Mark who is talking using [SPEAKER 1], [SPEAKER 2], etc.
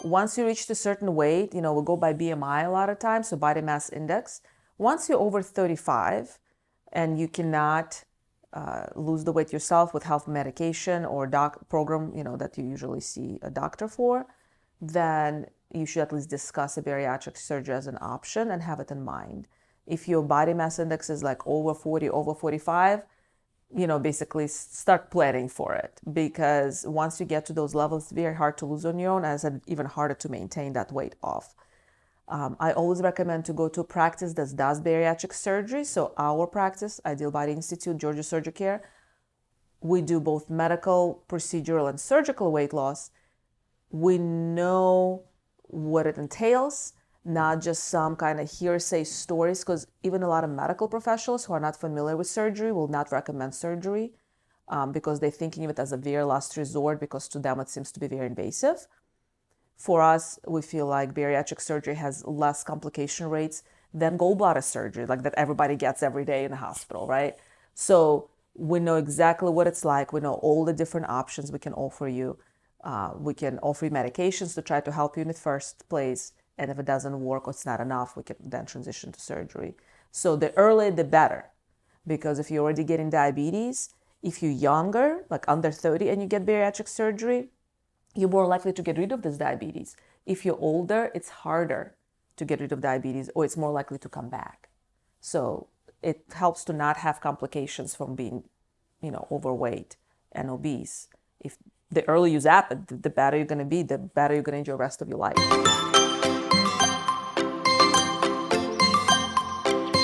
[SPEAKER 1] once you reach a certain weight, we go by BMI a lot of times, so body mass index. Once you're over 35 and you cannot lose the weight yourself with health medication or program, that you usually see a doctor for, then you should at least discuss a bariatric surgery as an option and have it in mind. If your body mass index is like over 40, over 45, basically start planning for it, because once you get to those levels, it's very hard to lose on your own, and as I said, even harder to maintain that weight off. I always recommend to go to a practice that does bariatric surgery. So our practice, Ideal Body Institute, Georgia Surgicare, we do both medical, procedural, and surgical weight loss. We know what it entails, not just some kind of hearsay stories, because even a lot of medical professionals who are not familiar with surgery will not recommend surgery because they're thinking of it as a very last resort, because to them it seems to be very invasive. For us, we feel like bariatric surgery has less complication rates than gallbladder surgery, like that everybody gets every day in the hospital, right? So we know exactly what it's like. We know all the different options we can offer you. We can offer you medications to try to help you in the first place. And if it doesn't work or it's not enough, we can then transition to surgery. So the earlier, the better. Because if you're already getting diabetes, if you're younger, like under 30, and you get bariatric surgery, you're more likely to get rid of this diabetes. If you're older, it's harder to get rid of diabetes, or it's more likely to come back. So it helps to not have complications from being, overweight and obese. If the earlier you zap it, the better you're going to be, the better you're going to enjoy the rest of your life.